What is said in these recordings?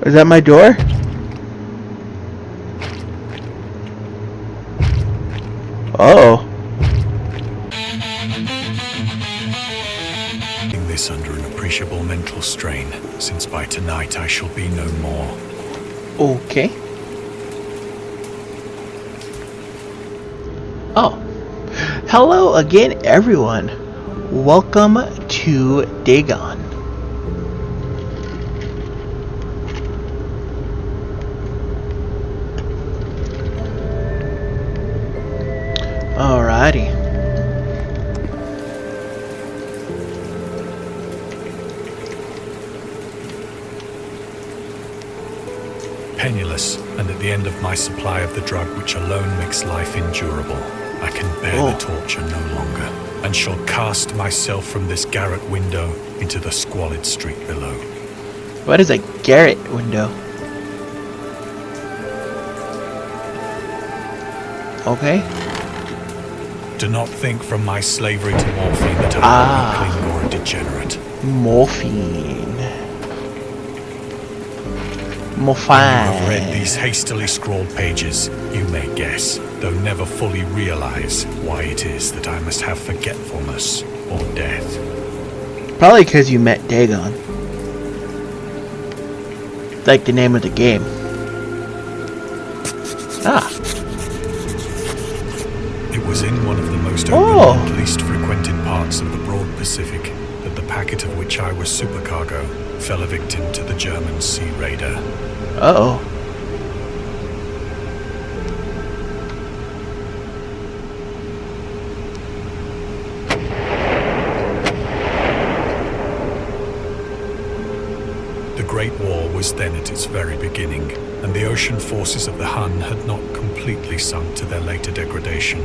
Is that my door? Oh. This under an appreciable mental strain, since by tonight I shall be no more. Okay. Oh. Hello again, everyone. Welcome to Dagon. Alrighty. Penniless, and at the end of my supply of the drug which alone makes life endurable, I can bear the torture no longer, and shall cast myself from this garret window into the squalid street below. What is a garret window? Okay. Do not think from my slavery to morphine that I am a weakling or a degenerate. Morphine. When you have read these hastily scrawled pages, you may guess, though never fully realize, why it is that I must have forgetfulness or death. Probably because you met Dagon. Like the name of the game. Ah. It was in one of the most open and least frequented parts of the broad Pacific that the packet of which I was supercargo fell a victim to the German sea raider. Uh-oh. The Great War was then at its very beginning, and the ocean forces of the Hun had not completely sunk to their later degradation.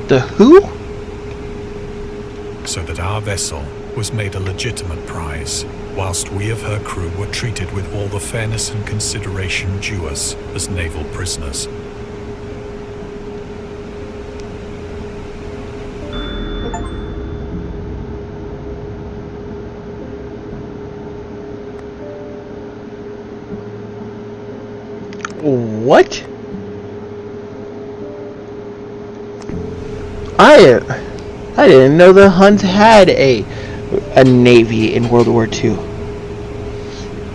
The who? So that our vessel was made a legitimate prize, whilst we of her crew were treated with all the fairness and consideration due us as naval prisoners. What? I didn't know the Huns had a navy in World War II.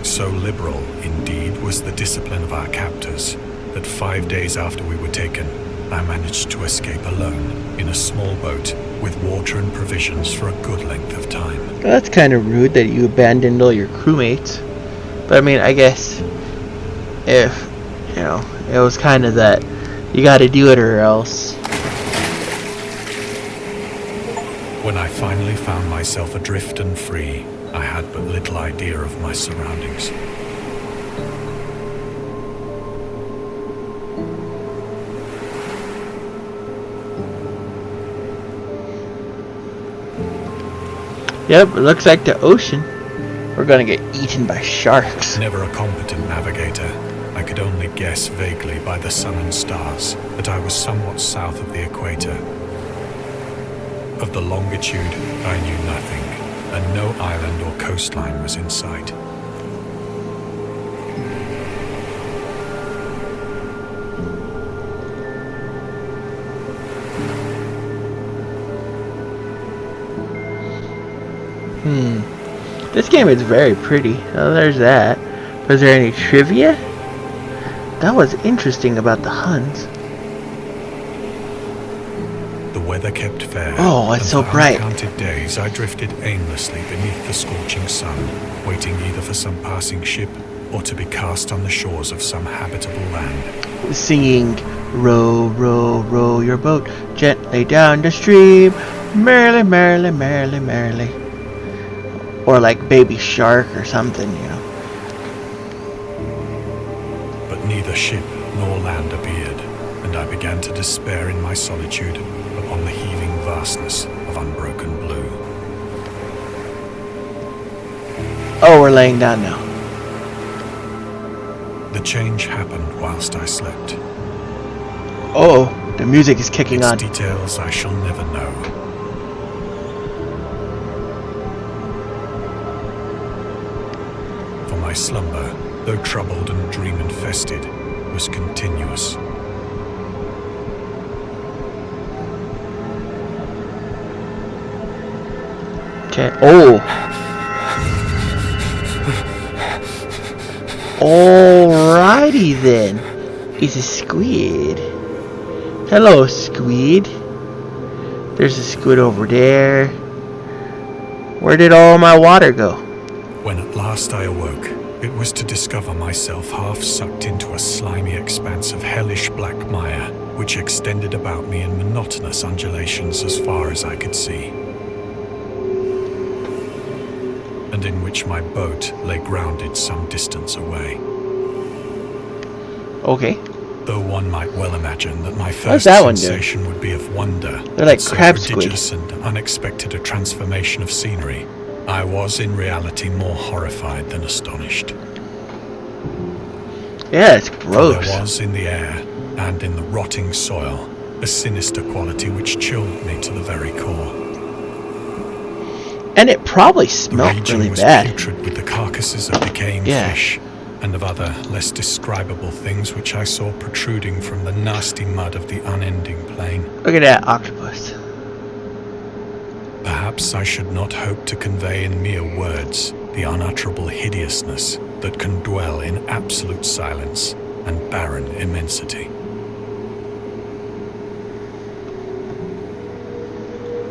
So liberal, indeed, was the discipline of our captors, that 5 days after we were taken, I managed to escape alone in a small boat with water and provisions for a good length of time. That's kind of rude that you abandoned all your crewmates. But I mean, I guess if, you know, it was kind of that you gotta do it or else. When I finally found myself adrift and free, I had but little idea of my surroundings. Yep, it looks like the ocean. We're gonna get eaten by sharks. Never a competent navigator, I could only guess vaguely by the sun and stars that I was somewhat south of the equator. Of the longitude, I knew nothing, and no island or coastline was in sight. This game is very pretty. Oh, there's that. Was there any trivia? That was interesting about the Huns. The weather kept fair. Oh, it's so bright. For uncounted days, I drifted aimlessly beneath the scorching sun, waiting either for some passing ship or to be cast on the shores of some habitable land. Singing, row, row, row your boat gently down the stream, merrily, merrily, merrily, merrily. Or like Baby Shark or something, you know. But neither ship nor land appeared, and I began to despair in my solitude upon the heaving vastness of unbroken blue. Oh, we're laying down now. The change happened whilst I slept. Oh, the music is kicking on. Its details I shall never know. my slumber, though troubled and dream-infested, was continuous. Okay. Oh. Alrighty then. He's a squid. Hello, squid. There's a squid over there. Where did all my water go? When at last I awoke, it was to discover myself half sucked into a slimy expanse of hellish black mire, which extended about me in monotonous undulations as far as I could see, and in which my boat lay grounded some distance away. Okay. Though one might well imagine that my How's first that one sensation would be of wonder. They're like at so crab squid. prodigious and unexpected a transformation of scenery, I was in reality more horrified than astonished. Yeah, it's For gross. there was in the air and in the rotting soil a sinister quality which chilled me to the very core. And it probably The smelled region really was bad. putrid with the carcasses of decaying Yeah. fish and of other less describable things which I saw protruding from the nasty mud of the unending plain. Look at that octopus. Perhaps I should not hope to convey in mere words the unutterable hideousness that can dwell in absolute silence and barren immensity.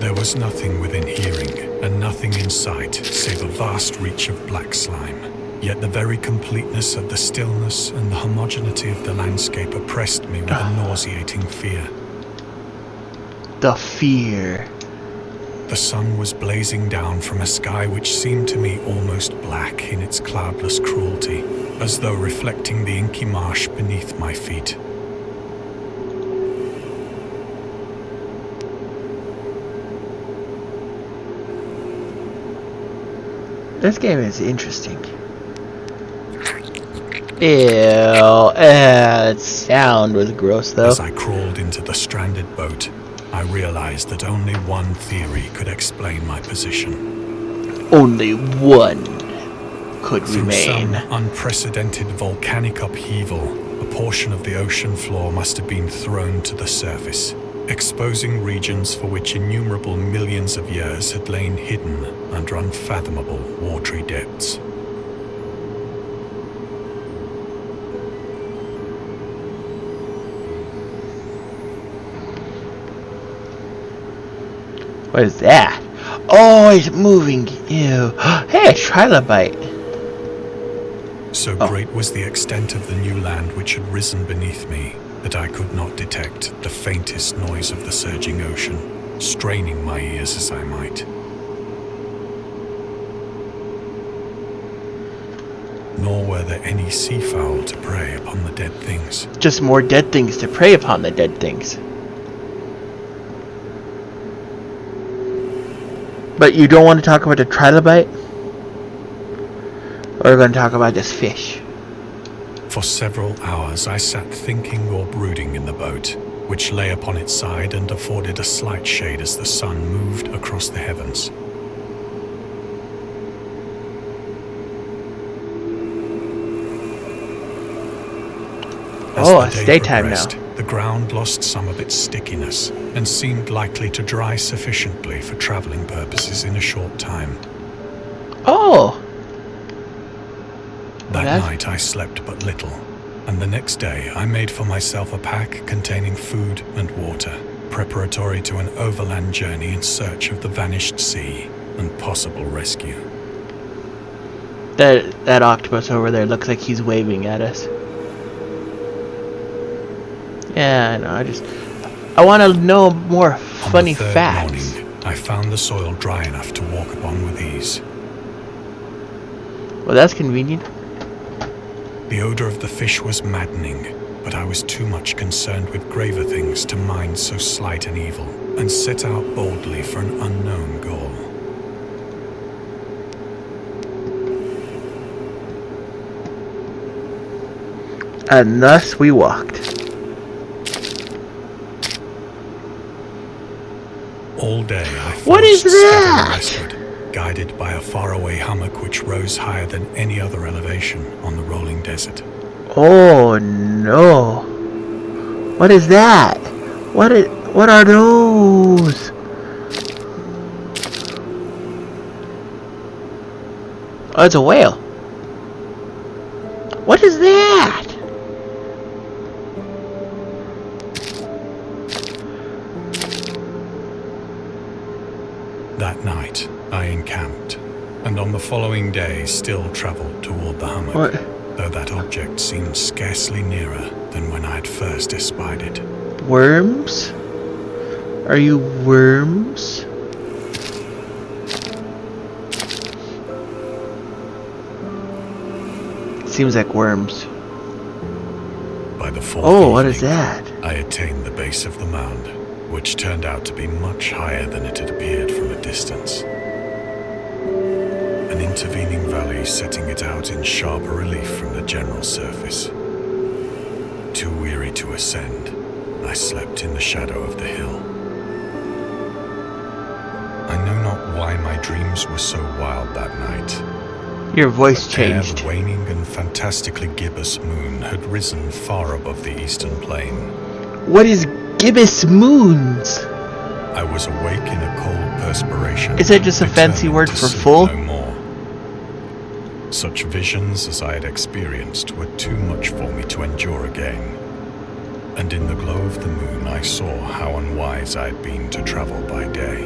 There was nothing within hearing and nothing in sight save a vast reach of black slime. Yet the very completeness of the stillness and the homogeneity of the landscape oppressed me with a nauseating fear. The fear. The sun was blazing down from a sky which seemed to me almost black in its cloudless cruelty, as though reflecting the inky marsh beneath my feet. This game is interesting. Ew. That sound was gross though. As I crawled into the stranded boat, I realized that only one theory could explain my position. Only one could Through some remain. unprecedented volcanic upheaval, a portion of the ocean floor must have been thrown to the surface, exposing regions for which innumerable millions of years had lain hidden under unfathomable watery depths. What is that? Oh, it's moving. Ew. Hey, a trilobite. So great was the extent of the new land which had risen beneath me that I could not detect the faintest noise of the surging ocean, straining my ears as I might. Nor were there any seafowl to prey upon the dead things. Just more dead things to prey upon the dead things. But you don't want to talk about the trilobite? Or we're going to talk about this fish? For several hours I sat thinking or brooding in the boat, which lay upon its side and afforded a slight shade as the sun moved across the heavens. Oh, it's daytime now. The ground lost some of its stickiness and seemed likely to dry sufficiently for traveling purposes in a short time. Oh! That That's- night I slept but little, and the next day I made for myself a pack containing food and water, preparatory to an overland journey in search of the vanished sea and possible rescue. That octopus over there looks like he's waving at us. Yeah, I know. I want to know more funny On the third facts. morning, I found the soil dry enough to walk upon with ease. Well, that's convenient. The odor of the fish was maddening, but I was too much concerned with graver things to mind so slight an evil, and set out boldly for an unknown goal. And thus we walked. All day I What is foraged steadily that? westward, guided by a faraway hummock which rose higher than any other elevation on the rolling desert. Oh no. What is that? What are those? Oh, it's a whale. What is that? That night, I encamped, and on the following day still travelled toward the hummock, What? though that object seemed scarcely nearer than when I had first espied it. Worms? Are you worms? Seems like worms. By the fourth Oh, what is evening, that? I attained the base of the mound, which turned out to be much higher than it had appeared from a distance. An intervening valley setting it out in sharper relief from the general surface. Too weary to ascend, I slept in the shadow of the hill. I know not why my dreams were so wild that night. Your voice The changed. waning and fantastically gibbous moon had risen far above the eastern plain. What is gibbous moons? I was awake in a cold perspiration. Is that just a fancy determined word to for sleep full? No more. Such visions as I had experienced were too much for me to endure again. And in the glow of the moon I saw how unwise I had been to travel by day.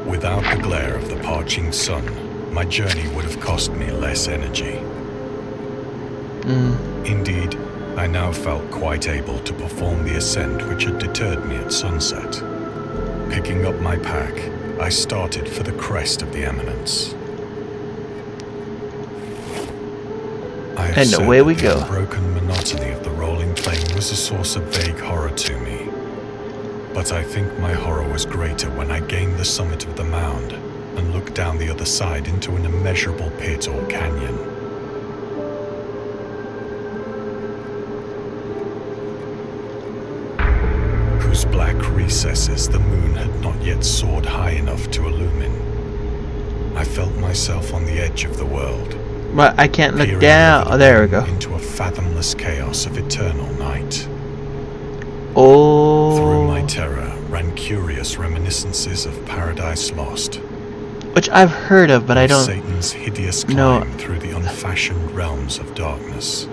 Without the glare of the parching sun, my journey would have cost me less energy. Indeed, I now felt quite able to perform the ascent which had deterred me at sunset. Picking up my pack, I started for the crest of the eminence. I have And said away we that go. The unbroken monotony of the rolling plain was a source of vague horror to me. But I think my horror was greater when I gained the summit of the mound and looked down the other side into an immeasurable pit or canyon. Whose black recesses the moon had not yet soared high enough to illumine. I felt myself on the edge of the world, But I can't look peering down. over Oh, the there we moon go. into a fathomless chaos of eternal night. Oh. Through my terror ran curious reminiscences of Paradise Lost, Which I've heard of, but I of don't. Satan's hideous No. climb through the unfashioned realms of darkness.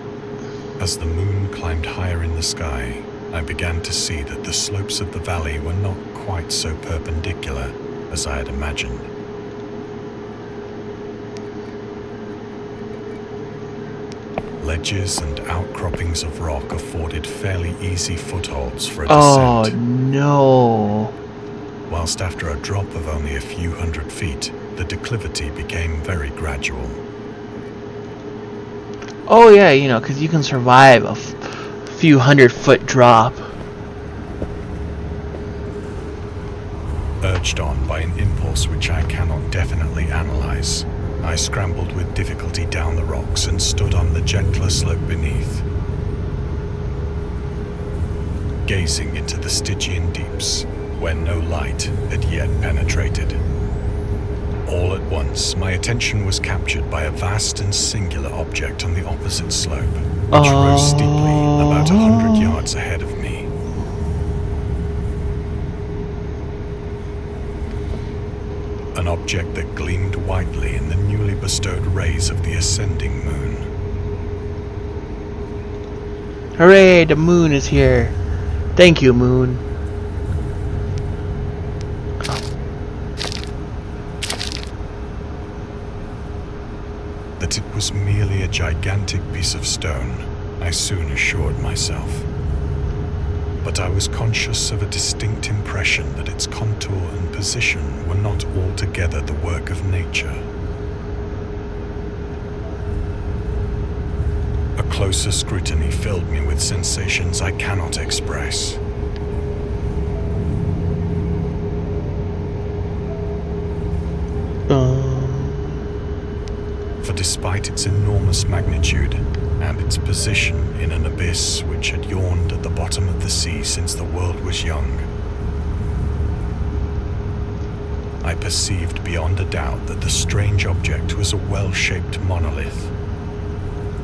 As the moon climbed higher in the sky, I began to see that the slopes of the valley were not quite so perpendicular as I had imagined. Ledges and outcroppings of rock afforded fairly easy footholds for a Oh descent, no. whilst after a drop of only a few hundred feet, the declivity became very gradual. Oh yeah, you know, because you can survive a few 100-foot drop. Urged on by an impulse which I cannot definitely analyze, I scrambled with difficulty down the rocks and stood on the gentler slope beneath, gazing into the Stygian deeps, where no light had yet penetrated. All at once, my attention was captured by a vast and singular object on the opposite slope, which rose steeply about 100 yards ahead of me. An object that gleamed whitely in the newly bestowed rays of the ascending moon. Hooray, the moon is here. Thank you, moon. That it was merely a gigantic piece of stone, I soon assured myself. But I was conscious of a distinct impression that its contour and position were not altogether the work of nature. A closer scrutiny filled me with sensations I cannot express. For despite its enormous magnitude and its position in an abyss which had yawned at the bottom of the sea since the world was young, I perceived beyond a doubt that the strange object was a well-shaped monolith,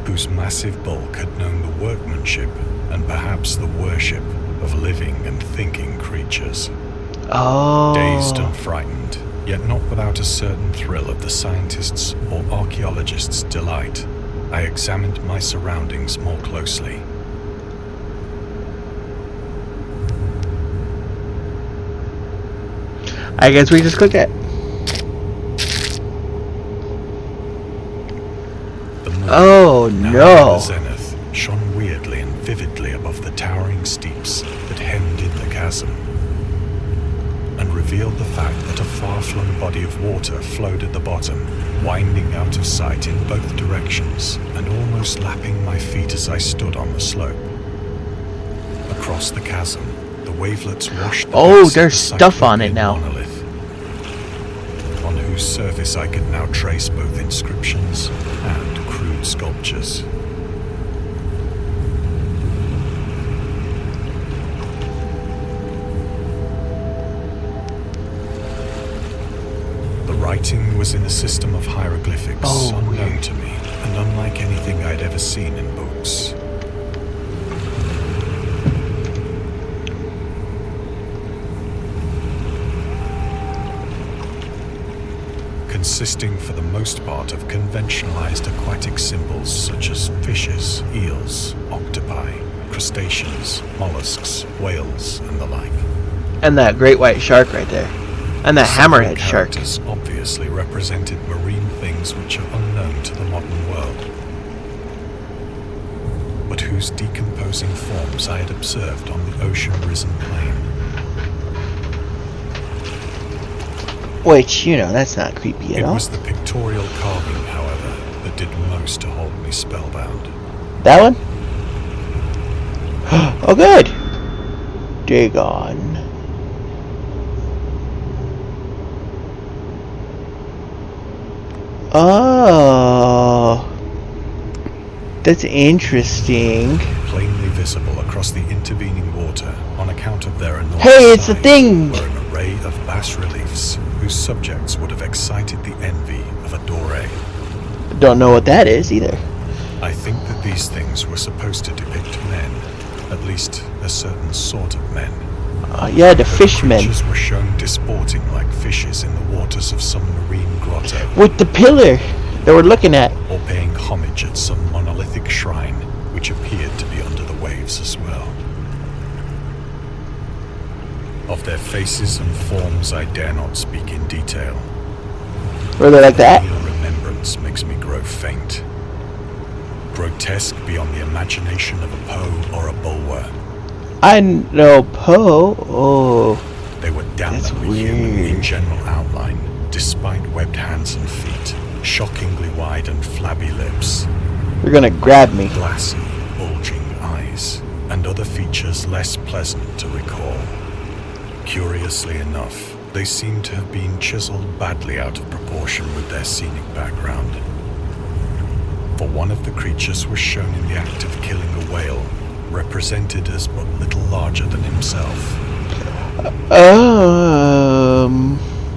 whose massive bulk had known the workmanship and perhaps the worship of living and thinking creatures. Oh. Dazed and frightened, yet not without a certain thrill of the scientist's or archaeologist's delight, I examined my surroundings more closely. I guess we just click it. The moon, Oh now no. in the zenith, shone weirdly and vividly above the towering steeps that hemmed in the chasm, and revealed the fact that a far-flung body of water flowed at the bottom, winding out of sight in both directions and almost lapping my feet as I stood on the slope. Across the chasm, the wavelets washed the Oh, base of there's the stuff on it Cyclopean now. monolith, on whose surface I could now trace both inscriptions and crude sculptures. The writing was in a system of hieroglyphics unknown to me and unlike anything I'd ever seen in books. Consisting for the most part of conventionalized aquatic symbols such as fishes, eels, octopi, crustaceans, mollusks, whales, and the like. And that great white shark right there. And that Several hammerhead shark. characters obviously represented marine things which are unknown to the modern world, but whose decomposing forms I had observed on the ocean-risen plain. Which, you know, that's not creepy at It all. was the pictorial carving, however, that did most to hold me spellbound. That one? Oh, good. Dagon. Oh. That's interesting. Plainly visible across the intervening water on account of their enormous Hey, it's the size, thing! were an array of bas-reliefs whose subjects would have excited the envy of a Doré. Don't know what that is either. I think that these things were supposed to depict men, at least a certain sort of men. Yeah, the But fishmen. creatures were shown disporting like fishes in the waters of some marine grotto, With the pillar that we're looking at. or paying homage at some monolithic shrine which appeared to be under the waves as well. Of their faces and forms I dare not speak in detail. Were they like that? Mere remembrance makes me grow faint. Grotesque beyond the imagination of a Poe or a Bulwer. I know Poe. Oh. They were That's damnably human in weird. general outline, despite webbed hands and feet, shockingly wide and flabby lips, You're gonna grab me. glassy, bulging eyes, and other features less pleasant to recall. Curiously enough, they seem to have been chiseled badly out of proportion with their scenic background. For one of the creatures was shown in the act of killing a whale, represented as but little larger than himself.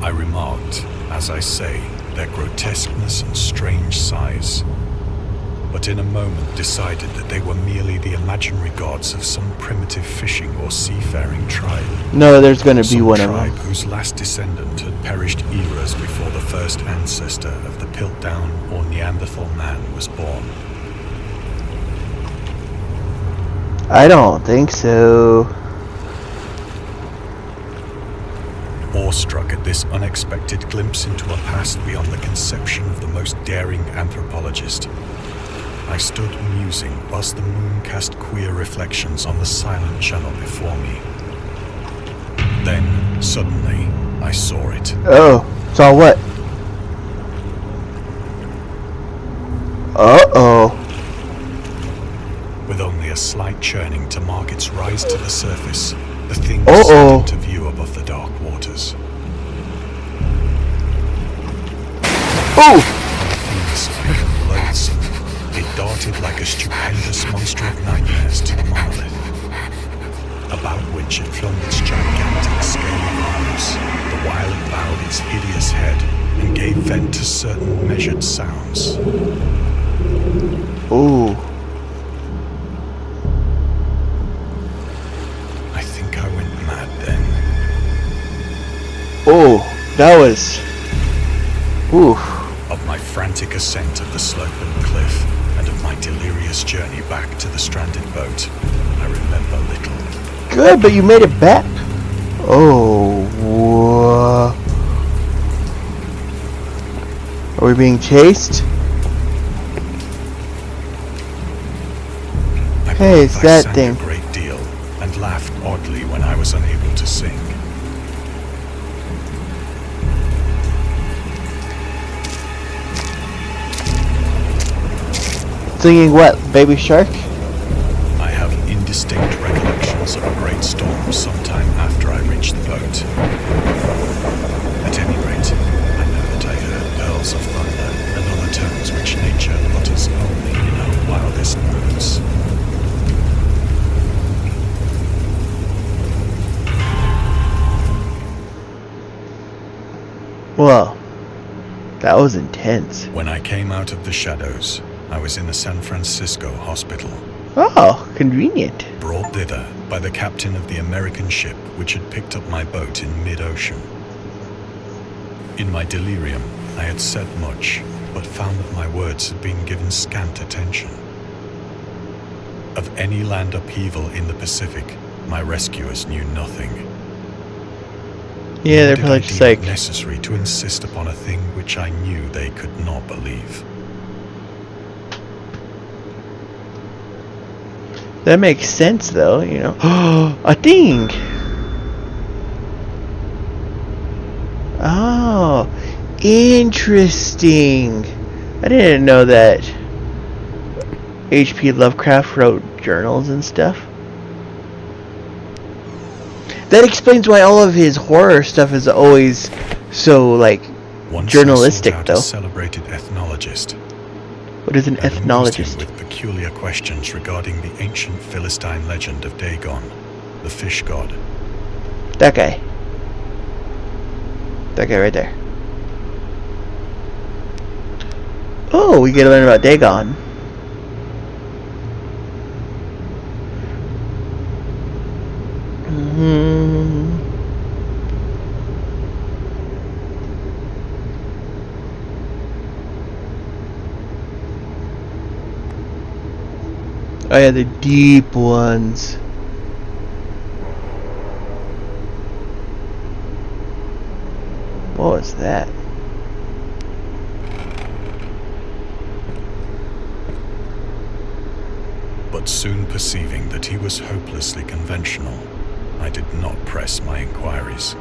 I remarked, as I say, their grotesqueness and strange size, but in a moment decided that they were merely the imaginary gods of some primitive fishing or seafaring tribe. No, there's gonna be Some one of tribe them. whose last descendant had perished eras before the first ancestor of the Piltdown or Neanderthal man was born. I don't think so. Awestruck at this unexpected glimpse into a past beyond the conception of the most daring anthropologist, I stood musing whilst the moon cast queer reflections on the silent channel before me. Then, suddenly, I saw it. Oh, saw what? Uh-oh. With only a slight churning to mark its rise to the surface, the thing Uh-oh. slid into view above the dark waters. Oh! Fiendish and loathsome, it darted like a stupendous monster of nightmares to the monolith. about which it flung its gigantic scaly arms, the while it bowed its hideous head and gave vent to certain measured sounds. Ooh. I think I went mad then. Oh, that was... Ooh. Of my frantic ascent of the sloping cliff and of my delirious journey back to the stranded boat, I remember little. Good, but you made it back. Oh, whoa. Are we being chased? Hey, it's that sang thing. a great deal and laughed oddly when I was unable to sing. Singing what? Baby Shark? I have indistinct recollections of a great storm sometime after I reached the boat. At any rate, I know that I heard pearls of thunder and other tones which nature utters only in her wildest moods. Well, that was intense. When I came out of the shadows, I was in the San Francisco hospital, Oh, convenient. brought thither by the captain of the American ship which had picked up my boat in mid-ocean. In my delirium, I had said much, but found that my words had been given scant attention. Of any land upheaval in the Pacific, my rescuers knew nothing. Yeah, they're Nor did probably I just deem it like... necessary to insist upon a thing which I knew they could not believe. That makes sense, though, you know. A thing! Oh, interesting. I didn't know that H.P. Lovecraft wrote journals and stuff. That explains why all of his horror stuff is always so, like, Once journalistic, I sought out though. a celebrated ethnologist. What is an And amused him ethnologist? with peculiar questions regarding the ancient Philistine legend of Dagon, the fish god. That guy. That guy right there. Oh, we get to learn about Dagon. Oh yeah, the deep ones. What was that? But soon perceiving that he was hopelessly conventional, I did not press my inquiries.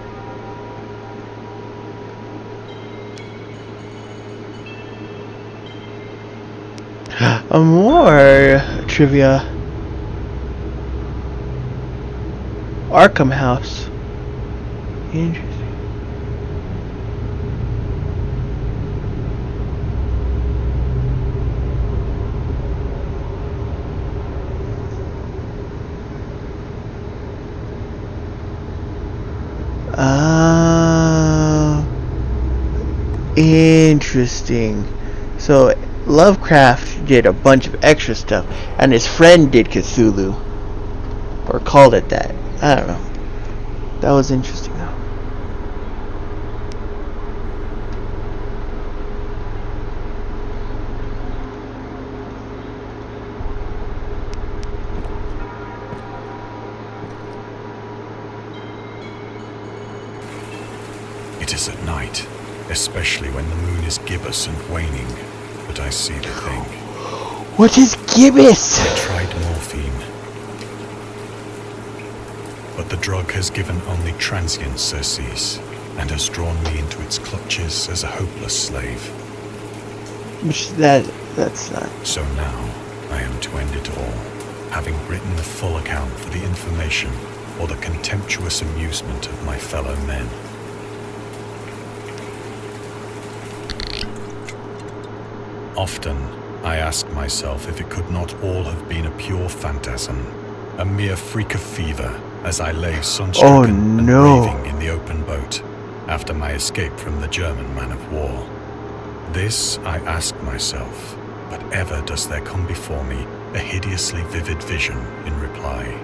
More trivia. Arkham House. Interesting. Interesting. So Lovecraft did a bunch of extra stuff, and his friend did Cthulhu, or called it that. I don't know. That was interesting, though. It is at night, especially when the moon is gibbous and waning, that I see the thing. What is gibbous? I tried morphine, but the drug has given only transient surcease and has drawn me into its clutches as a hopeless slave. Which that's not. So now I am to end it all, having written the full account for the information or the contemptuous amusement of my fellow men. Often, I ask myself if it could not all have been a pure phantasm, a mere freak of fever, as I lay sunstricken and no. raving in the open boat after my escape from the German man of war. This I ask myself, but ever does there come before me a hideously vivid vision in reply.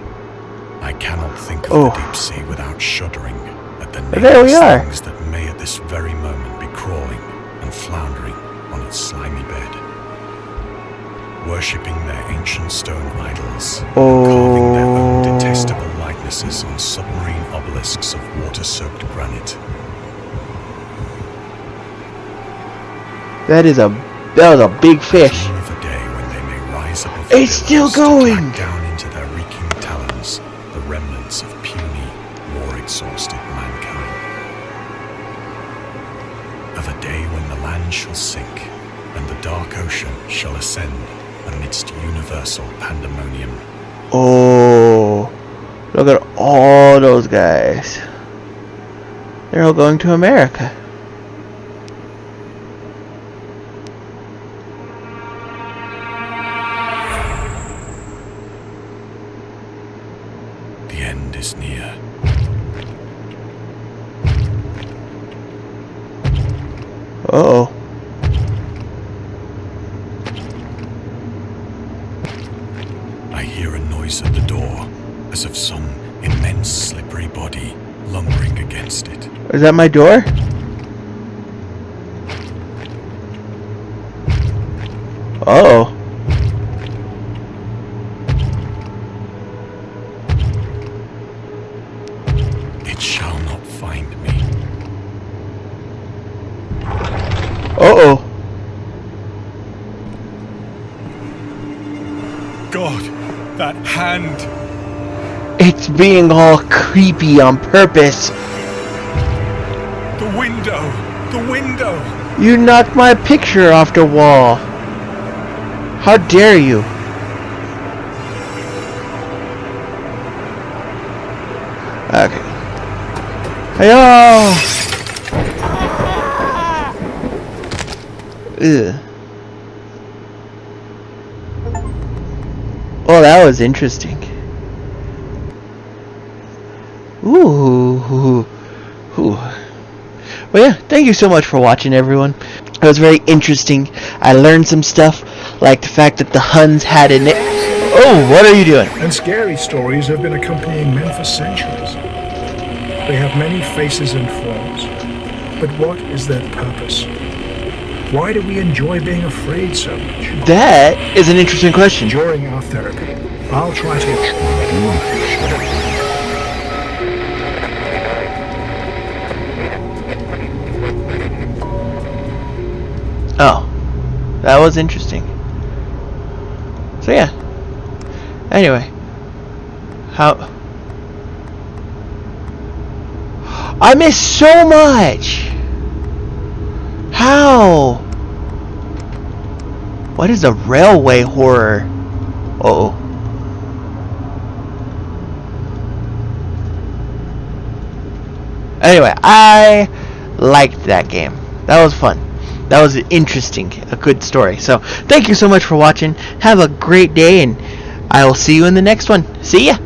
I cannot think of the deep sea without shuddering at the nameless things that may at this very moment be crawling and floundering on its slimy bed, worshipping their ancient stone idols, and carving their own detestable likenesses on submarine obelisks of water-soaked granite. That was a big fish. Dream of a day when they may rise above It's still going. to clack down into their reeking talons the remnants of puny, war-exhausted mankind. Of a day when the land shall sink and the dark ocean shall ascend amidst universal pandemonium. Oh, look at all those guys. They're all going to America. The end is near. Uh-oh. I hear a noise at the door, as of some immense slippery body lumbering against it. Is that my door? Uh-oh. It shall not find me. Uh-oh. God, that hand! It's being all creepy on purpose. The window! The window! You knocked my picture off the wall. How dare you? Okay. Hey-oh! Ugh. Oh, that was interesting. Ooh. Well, yeah, thank you so much for watching, everyone. It was very interesting. I learned some stuff, like the fact that the Huns had an... Oh, what are you doing? And scary stories have been accompanying men for centuries. They have many faces and forms. But what is their purpose? Why do we enjoy being afraid so much? That is an interesting question. During our therapy, I'll try to... Oh, that was interesting. So yeah. Anyway, how I missed so much. How? What is a railway horror? Uh-oh. Anyway, I liked that game. That was fun. That was interesting, a good story. So, thank you so much for watching. Have a great day, and I will see you in the next one. See ya!